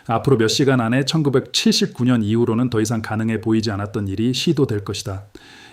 앞으로 몇 시간 안에 1979년 이후로는 더 이상 가능해 보이지 않았던 일이 시도될 것이다.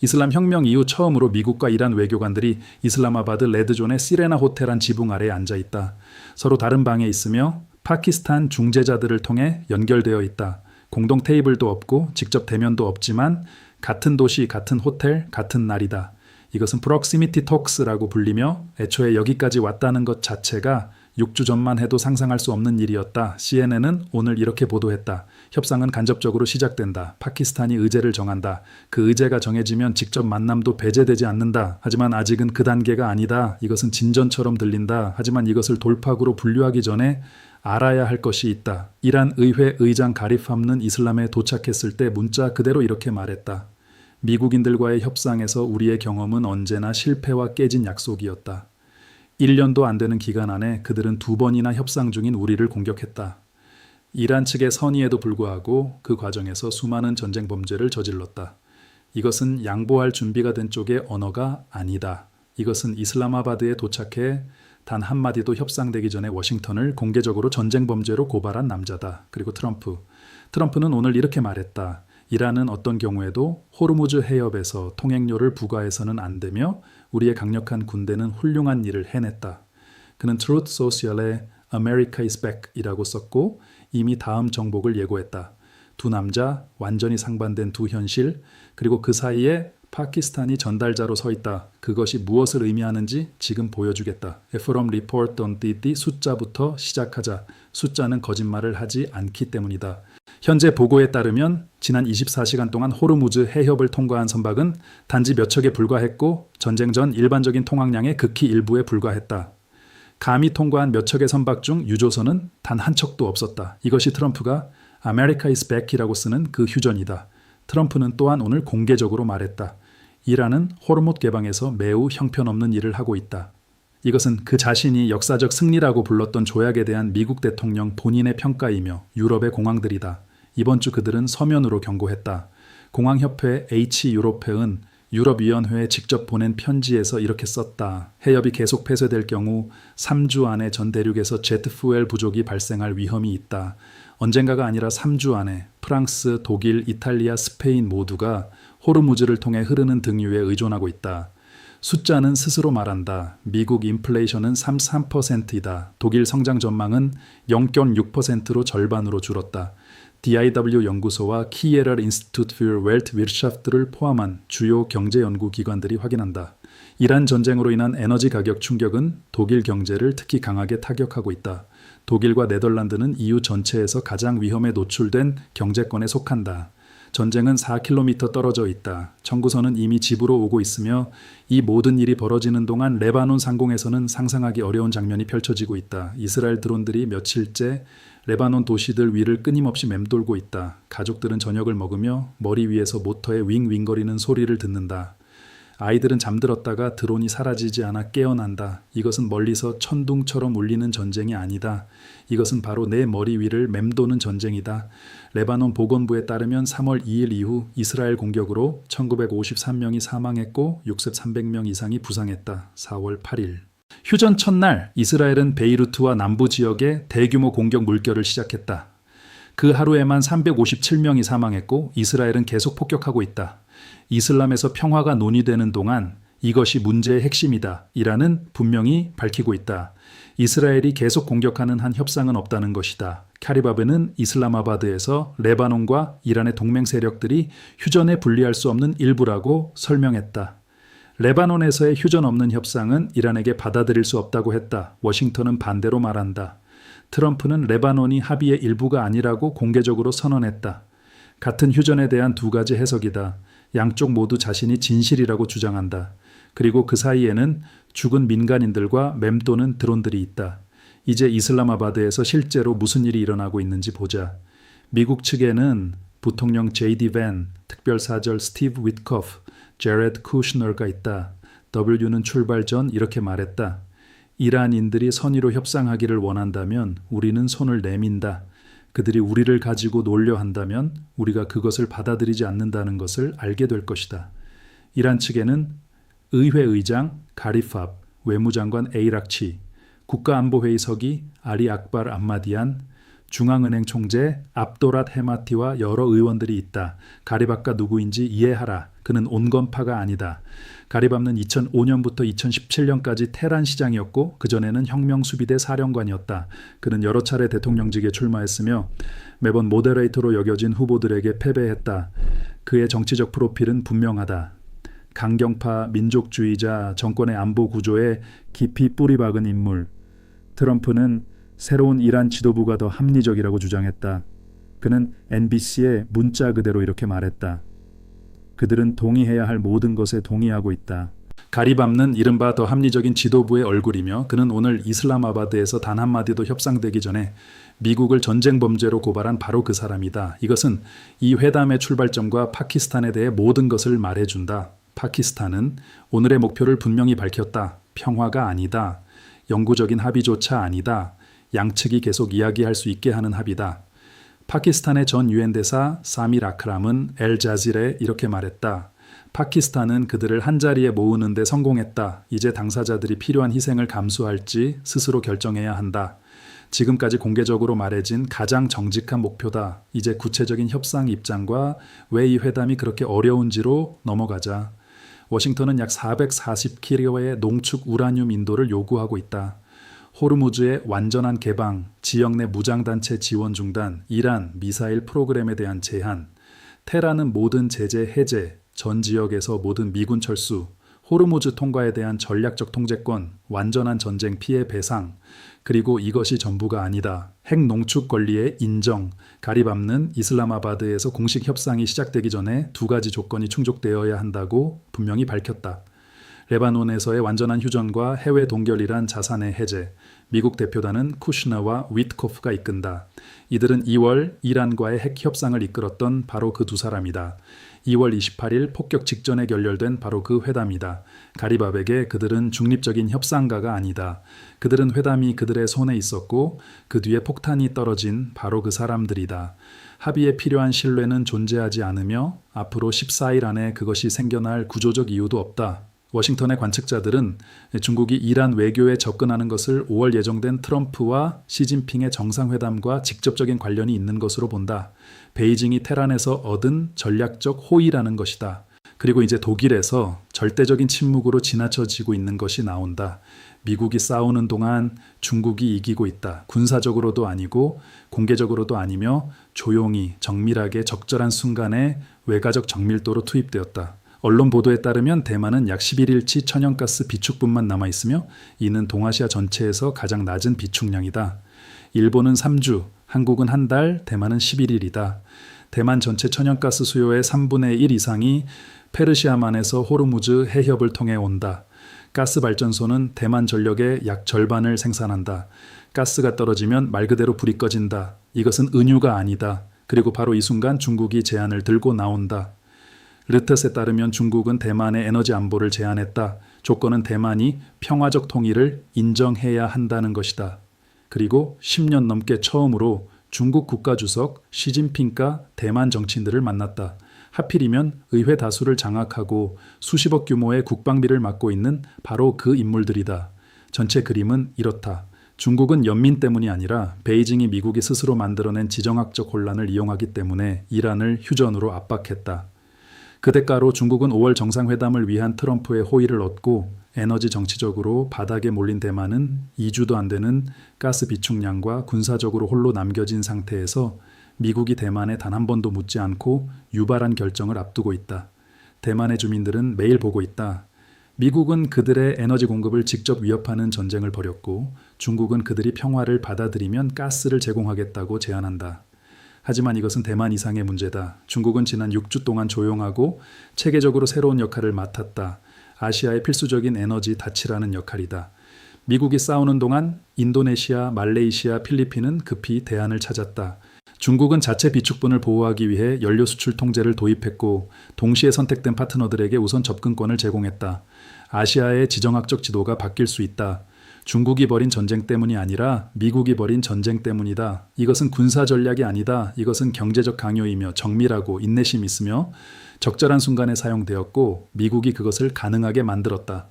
이슬람 혁명 이후 처음으로 미국과 이란 외교관들이 이슬라마바드 레드존의 시레나 호텔 한 지붕 아래에 앉아 있다. 서로 다른 방에 있으며 파키스탄 중재자들을 통해 연결되어 있다. 공동 테이블도 없고 직접 대면도 없지만 같은 도시, 같은 호텔, 같은 날이다. 이것은 프록시미티 톡스라고 불리며 애초에 여기까지 왔다는 것 자체가 6주 전만 해도 상상할 수 없는 일이었다. CNN은 오늘 이렇게 보도했다. 협상은 간접적으로 시작된다. 파키스탄이 의제를 정한다. 그 의제가 정해지면 직접 만남도 배제되지 않는다. 하지만 아직은 그 단계가 아니다. 이것은 진전처럼 들린다. 하지만 이것을 돌파구로 분류하기 전에 알아야 할 것이 있다. 이란 의회 의장 가리팜는 이슬람에 도착했을 때 문자 그대로 이렇게 말했다. 미국인들과의 협상에서 우리의 경험은 언제나 실패와 깨진 약속이었다. 1년도 안 되는 기간 안에 그들은 2번이나 협상 중인 우리를 공격했다. 이란 측의 선의에도 불구하고 그 과정에서 수많은 전쟁 범죄를 저질렀다. 이것은 양보할 준비가 된 쪽의 언어가 아니다. 이것은 이슬라마바드에 도착해 단 한마디도 협상되기 전에 워싱턴을 공개적으로 전쟁 범죄로 고발한 남자다. 그리고 트럼프는 오늘 이렇게 말했다. 이란은 어떤 경우에도 호르무즈 해협에서 통행료를 부과해서는 안 되며 우리의 강력한 군대는 훌륭한 일을 해냈다. 그는 Truth Social에 America is back 이라고 썼고 이미 다음 정복을 예고했다. 두 남자, 완전히 상반된 두 현실, 그리고 그 사이에 파키스탄이 전달자로 서 있다. 그것이 무엇을 의미하는지 지금 보여주겠다. From report on the 숫자부터 시작하자. 숫자는 거짓말을 하지 않기 때문이다. 현재 보고에 따르면 지난 24시간 동안 호르무즈 해협을 통과한 선박은 단지 몇 척에 불과했고 전쟁 전 일반적인 통항량의 극히 일부에 불과했다. 감히 통과한 몇 척의 선박 중 유조선은 단 한 척도 없었다. 이것이 트럼프가 America is back이라고 쓰는 그 휴전이다. 트럼프는 또한 오늘 공개적으로 말했다. 이란은 호르무즈 개방에서 매우 형편없는 일을 하고 있다. 이것은 그 자신이 역사적 승리라고 불렀던 조약에 대한 미국 대통령 본인의 평가이며 유럽의 공항들이다. 이번 주 그들은 서면으로 경고했다. 공항협회 H유로페은 유럽위원회에 직접 보낸 편지에서 이렇게 썼다. 해협이 계속 폐쇄될 경우 3주 안에 전 대륙에서 제트푸엘 부족이 발생할 위험이 있다. 언젠가가 아니라 3주 안에 프랑스, 독일, 이탈리아, 스페인 모두가 호르무즈를 통해 흐르는 등유에 의존하고 있다. 숫자는 스스로 말한다. 미국 인플레이션은 33%이다. 독일 성장 전망은 0.6%로 절반으로 줄었다. DIW 연구소와 키예럴 인스티튜트 für Weltwirtschaft를 포함한 주요 경제 연구 기관들이 확인한다. 이란 전쟁으로 인한 에너지 가격 충격은 독일 경제를 특히 강하게 타격하고 있다. 독일과 네덜란드는 EU 전체에서 가장 위험에 노출된 경제권에 속한다. 전쟁은 4km 떨어져 있다. 청구서는 이미 집으로 오고 있으며 이 모든 일이 벌어지는 동안 레바논 상공에서는 상상하기 어려운 장면이 펼쳐지고 있다. 이스라엘 드론들이 며칠째 레바논 도시들 위를 끊임없이 맴돌고 있다. 가족들은 저녁을 먹으며 머리 위에서 모터의 윙윙거리는 소리를 듣는다. 아이들은 잠들었다가 드론이 사라지지 않아 깨어난다. 이것은 멀리서 천둥처럼 울리는 전쟁이 아니다. 이것은 바로 내 머리 위를 맴도는 전쟁이다. 레바논 보건부에 따르면 3월 2일 이후 이스라엘 공격으로 1953명이 사망했고 6,300명 이상이 부상했다. 4월 8일. 휴전 첫날 이스라엘은 베이루트와 남부 지역에 대규모 공격 물결을 시작했다. 그 하루에만 357명이 사망했고 이스라엘은 계속 폭격하고 있다. 이슬람에서 평화가 논의되는 동안 이것이 문제의 핵심이다. 이란은 분명히 밝히고 있다. 이스라엘이 계속 공격하는 한 협상은 없다는 것이다. 카리바브는 이슬라마바드에서 레바논과 이란의 동맹 세력들이 휴전에 분리할 수 없는 일부라고 설명했다. 레바논에서의 휴전 없는 협상은 이란에게 받아들일 수 없다고 했다. 워싱턴은 반대로 말한다. 트럼프는 레바논이 합의의 일부가 아니라고 공개적으로 선언했다. 같은 휴전에 대한 두 가지 해석이다. 양쪽 모두 자신이 진실이라고 주장한다. 그리고 그 사이에는 죽은 민간인들과 맴도는 드론들이 있다. 이제 이슬라마바드에서 실제로 무슨 일이 일어나고 있는지 보자. 미국 측에는 부통령 J.D. 밴, 특별사절 스티브 위트코프, 제레드 쿠슈너가 있다. W는 출발 전 이렇게 말했다. 이란인들이 선의로 협상하기를 원한다면 우리는 손을 내민다. 그들이 우리를 가지고 놀려 한다면 우리가 그것을 받아들이지 않는다는 것을 알게 될 것이다. 이란 측에는 의회 의장 가리팝, 외무장관 에이락치, 국가안보회의 서기 아리 악발 암마디안, 중앙은행 총재 압도랏 헤마티와 여러 의원들이 있다. 가리밥가 누구인지 이해하라. 그는 온건파가 아니다. 가리밥는 2005년부터 2017년까지 테란 시장이었고 그전에는 혁명수비대 사령관이었다. 그는 여러 차례 대통령직에 출마했으며 매번 모데레이터로 여겨진 후보들에게 패배했다. 그의 정치적 프로필은 분명하다. 강경파, 민족주의자, 정권의 안보 구조에 깊이 뿌리 박은 인물. 트럼프는 새로운 이란 지도부가 더 합리적이라고 주장했다. 그는 NBC에 문자 그대로 이렇게 말했다. 그들은 동의해야 할 모든 것에 동의하고 있다. 가리밥는 이른바 더 합리적인 지도부의 얼굴이며 그는 오늘 이슬람아바드에서 단 한마디도 협상되기 전에 미국을 전쟁 범죄로 고발한 바로 그 사람이다. 이것은 이 회담의 출발점과 파키스탄에 대해 모든 것을 말해준다. 파키스탄은 오늘의 목표를 분명히 밝혔다. 평화가 아니다. 영구적인 합의조차 아니다. 양측이 계속 이야기할 수 있게 하는 합의다. 파키스탄의 전 유엔 대사 사밀 아크람은 엘자질에 이렇게 말했다. 파키스탄은 그들을 한자리에 모으는 데 성공했다. 이제 당사자들이 필요한 희생을 감수할지 스스로 결정해야 한다. 지금까지 공개적으로 말해진 가장 정직한 목표다. 이제 구체적인 협상 입장과 왜 이 회담이 그렇게 어려운지로 넘어가자. 워싱턴은 약 440kg의 농축 우라늄 인도를 요구하고 있다. 호르무즈의 완전한 개방, 지역 내 무장단체 지원 중단, 이란 미사일 프로그램에 대한 제한, 테란은 모든 제재 해제, 전 지역에서 모든 미군 철수, 호르무즈 통과에 대한 전략적 통제권, 완전한 전쟁 피해 배상, 그리고 이것이 전부가 아니다. 핵 농축 권리의 인정, 가리밥는 이슬람아바드에서 공식 협상이 시작되기 전에 두 가지 조건이 충족되어야 한다고 분명히 밝혔다. 레바논에서의 완전한 휴전과 해외 동결이란 자산의 해제, 미국 대표단은 쿠슈너와 위트코프가 이끈다. 이들은 2월 이란과의 핵 협상을 이끌었던 바로 그 두 사람이다. 2월 28일 폭격 직전에 결렬된 바로 그 회담이다. 가리밥에게 그들은 중립적인 협상가가 아니다. 그들은 회담이 그들의 손에 있었고 그 뒤에 폭탄이 떨어진 바로 그 사람들이다. 합의에 필요한 신뢰는 존재하지 않으며 앞으로 14일 안에 그것이 생겨날 구조적 이유도 없다. 워싱턴의 관측자들은 중국이 이란 외교에 접근하는 것을 5월 예정된 트럼프와 시진핑의 정상회담과 직접적인 관련이 있는 것으로 본다. 베이징이 테란에서 얻은 전략적 호의라는 것이다. 그리고 이제 독일에서 절대적인 침묵으로 지나쳐지고 있는 것이 나온다. 미국이 싸우는 동안 중국이 이기고 있다. 군사적으로도 아니고 공개적으로도 아니며 조용히 정밀하게 적절한 순간에 외가적 정밀도로 투입되었다. 언론 보도에 따르면 대만은 약 11일치 천연가스 비축분만 남아있으며 이는 동아시아 전체에서 가장 낮은 비축량이다. 일본은 3주, 한국은 한 달, 대만은 11일이다. 대만 전체 천연가스 수요의 3분의 1 이상이 페르시아만에서 호르무즈 해협을 통해 온다. 가스 발전소는 대만 전력의 약 절반을 생산한다. 가스가 떨어지면 말 그대로 불이 꺼진다. 이것은 은유가 아니다. 그리고 바로 이 순간 중국이 제안을 들고 나온다. 르텟에 따르면 중국은 대만의 에너지 안보를 제안했다. 조건은 대만이 평화적 통일을 인정해야 한다는 것이다. 그리고 10년 넘게 처음으로 중국 국가주석 시진핑과 대만 정치인들을 만났다. 하필이면 의회 다수를 장악하고 수십억 규모의 국방비를 맡고 있는 바로 그 인물들이다. 전체 그림은 이렇다. 중국은 연민 때문이 아니라 베이징이 미국이 스스로 만들어낸 지정학적 혼란을 이용하기 때문에 이란을 휴전으로 압박했다. 그 대가로 중국은 5월 정상회담을 위한 트럼프의 호의를 얻고 에너지 정치적으로 바닥에 몰린 대만은 2주도 안 되는 가스 비축량과 군사적으로 홀로 남겨진 상태에서 미국이 대만에 단 한 번도 묻지 않고 유발한 결정을 앞두고 있다. 대만의 주민들은 매일 보고 있다. 미국은 그들의 에너지 공급을 직접 위협하는 전쟁을 벌였고 중국은 그들이 평화를 받아들이면 가스를 제공하겠다고 제안한다. 하지만 이것은 대만 이상의 문제다. 중국은 지난 6주 동안 조용하고 체계적으로 새로운 역할을 맡았다. 아시아의 필수적인 에너지 닻이라는 역할이다. 미국이 싸우는 동안 인도네시아, 말레이시아, 필리핀은 급히 대안을 찾았다. 중국은 자체 비축분을 보호하기 위해 연료 수출 통제를 도입했고 동시에 선택된 파트너들에게 우선 접근권을 제공했다. 아시아의 지정학적 지도가 바뀔 수 있다. 중국이 벌인 전쟁 때문이 아니라 미국이 벌인 전쟁 때문이다. 이것은 군사 전략이 아니다. 이것은 경제적 강요이며 정밀하고 인내심이 있으며 적절한 순간에 사용되었고 미국이 그것을 가능하게 만들었다.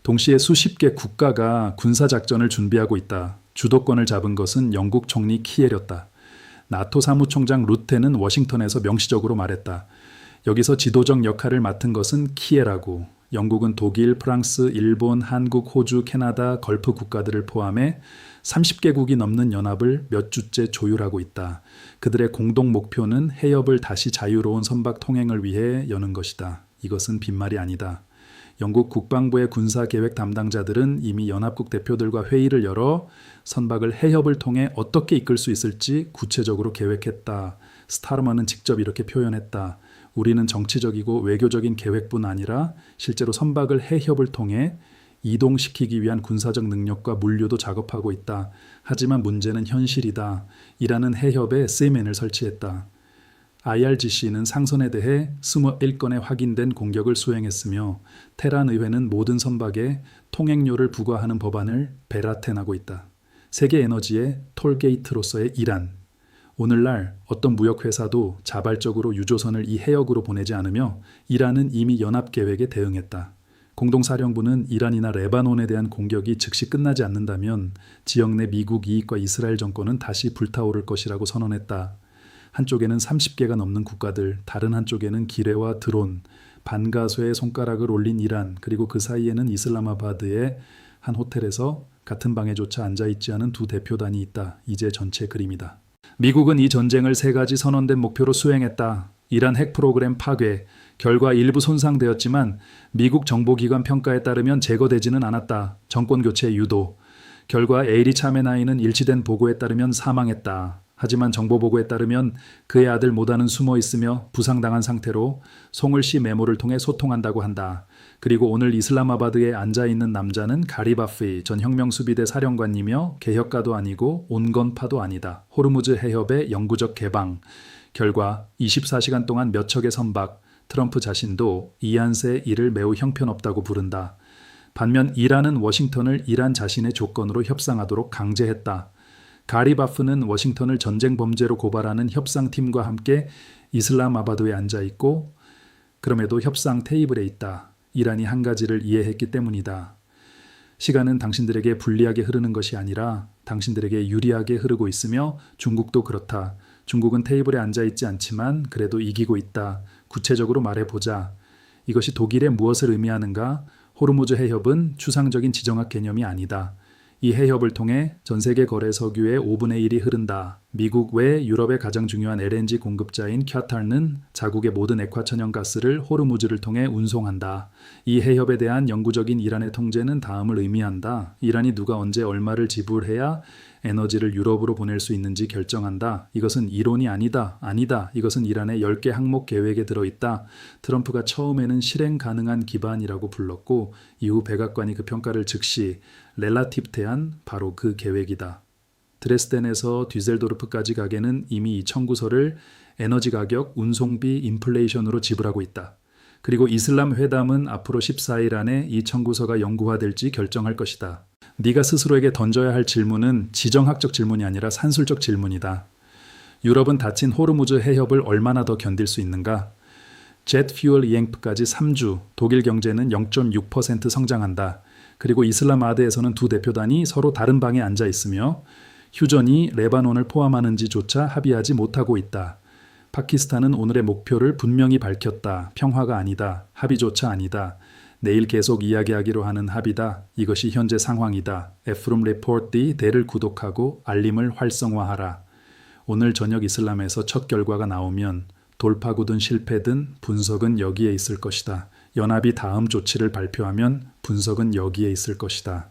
동시에 수십 개 국가가 군사작전을 준비하고 있다. 주도권을 잡은 것은 영국 총리 키엘이었다. 나토 사무총장 루테는 워싱턴에서 명시적으로 말했다. 여기서 지도적 역할을 맡은 것은 키엘하고 영국은 독일, 프랑스, 일본, 한국, 호주, 캐나다, 걸프 국가들을 포함해 30개국이 넘는 연합을 몇 주째 조율하고 있다. 그들의 공동 목표는 해협을 다시 자유로운 선박 통행을 위해 여는 것이다. 이것은 빈말이 아니다. 영국 국방부의 군사계획 담당자들은 이미 연합국 대표들과 회의를 열어 선박을 해협을 통해 어떻게 이끌 수 있을지 구체적으로 계획했다. 스타르먼은 직접 이렇게 표현했다. 우리는 정치적이고 외교적인 계획뿐 아니라 실제로 선박을 해협을 통해 이동시키기 위한 군사적 능력과 물류도 작업하고 있다. 하지만 문제는 현실이다. 이라는 해협에 세이맨을 설치했다. IRGC는 상선에 대해 21건의 확인된 공격을 수행했으며 테란 의회는 모든 선박에 통행료를 부과하는 법안을 배라텐하고 있다. 세계 에너지의 톨게이트로서의 이란. 오늘날 어떤 무역회사도 자발적으로 유조선을 이 해역으로 보내지 않으며 이란은 이미 연합계획에 대응했다. 공동사령부는 이란이나 레바논에 대한 공격이 즉시 끝나지 않는다면 지역 내 미국 이익과 이스라엘 정권은 다시 불타오를 것이라고 선언했다. 한쪽에는 30개가 넘는 국가들, 다른 한쪽에는 기뢰와 드론, 반가수의 손가락을 올린 이란, 그리고 그 사이에는 이슬라마바드의 한 호텔에서 같은 방에조차 앉아있지 않은 두 대표단이 있다. 이제 전체 그림이다. 미국은 이 전쟁을 3가지 선언된 목표로 수행했다. 이란 핵 프로그램 파괴, 결과 일부 손상되었지만 미국 정보기관 평가에 따르면 제거되지는 않았다. 정권 교체 유도, 결과 에이리 차메나이는 일치된 보고에 따르면 사망했다. 하지만 정보 보고에 따르면 그의 아들 모다는 숨어 있으며 부상당한 상태로 송을시 메모를 통해 소통한다고 한다. 그리고 오늘 이슬라마바드에 앉아있는 남자는 가리바피 전 혁명수비대 사령관이며 개혁가도 아니고 온건파도 아니다. 호르무즈 해협의 영구적 개방, 결과 24시간 동안 몇 척의 선박, 트럼프 자신도 이안세 이를 매우 형편없다고 부른다. 반면 이란은 워싱턴을 이란 자신의 조건으로 협상하도록 강제했다. 가리바프는 워싱턴을 전쟁 범죄로 고발하는 협상팀과 함께 이슬라마바드에 앉아있고 그럼에도 협상 테이블에 있다. 이란이 한 가지를 이해했기 때문이다. 시간은 당신들에게 불리하게 흐르는 것이 아니라 당신들에게 유리하게 흐르고 있으며 중국도 그렇다. 중국은 테이블에 앉아있지 않지만 그래도 이기고 있다. 구체적으로 말해보자. 이것이 독일에 무엇을 의미하는가? 호르무즈 해협은 추상적인 지정학 개념이 아니다. 이 해협을 통해 전세계 거래 석유의 5분의 1이 흐른다. 미국 외 유럽의 가장 중요한 LNG 공급자인 캬타르는 자국의 모든 액화천연가스를 호르무즈를 통해 운송한다. 이 해협에 대한 영구적인 이란의 통제는 다음을 의미한다. 이란이 누가 언제 얼마를 지불해야 에너지를 유럽으로 보낼 수 있는지 결정한다. 이것은 이론이 아니다. 아니다. 이것은 이란의 10개 항목 계획에 들어있다. 트럼프가 처음에는 실행 가능한 기반이라고 불렀고 이후 백악관이 그 평가를 즉시 렐라티브테한 바로 그 계획이다. 드레스덴에서 뒤셀도르프까지 가게는 이미 이 청구서를 에너지 가격, 운송비, 인플레이션으로 지불하고 있다. 그리고 이슬람 회담은 앞으로 14일 안에 이 청구서가 영구화될지 결정할 것이다. 네가 스스로에게 던져야 할 질문은 지정학적 질문이 아니라 산술적 질문이다. 유럽은 닫힌 호르무즈 해협을 얼마나 더 견딜 수 있는가? 제트 퓨얼 이행까지 3주, 독일 경제는 0.6% 성장한다. 그리고 이슬라마드에서는 두 대표단이 서로 다른 방에 앉아 있으며 휴전이 레바논을 포함하는지조차 합의하지 못하고 있다. 파키스탄은 오늘의 목표를 분명히 밝혔다. 평화가 아니다. 합의조차 아니다. 내일 계속 이야기하기로 하는 합의다. 이것이 현재 상황이다. 에프룸 리포트 대를 구독하고 알림을 활성화하라. 오늘 저녁 이슬람에서 첫 결과가 나오면 돌파구든 실패든 분석은 여기에 있을 것이다. 연합이 다음 조치를 발표하면 분석은 여기에 있을 것이다.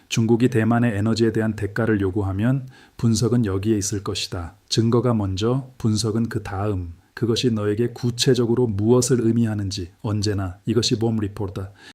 중국이 대만의 에너지에 대한 대가를 요구하면 분석은 여기에 있을 것이다. 증거가 먼저, 분석은 그 다음. 그것이 너에게 구체적으로 무엇을 의미하는지 언제나 이것이 봄 리포트다.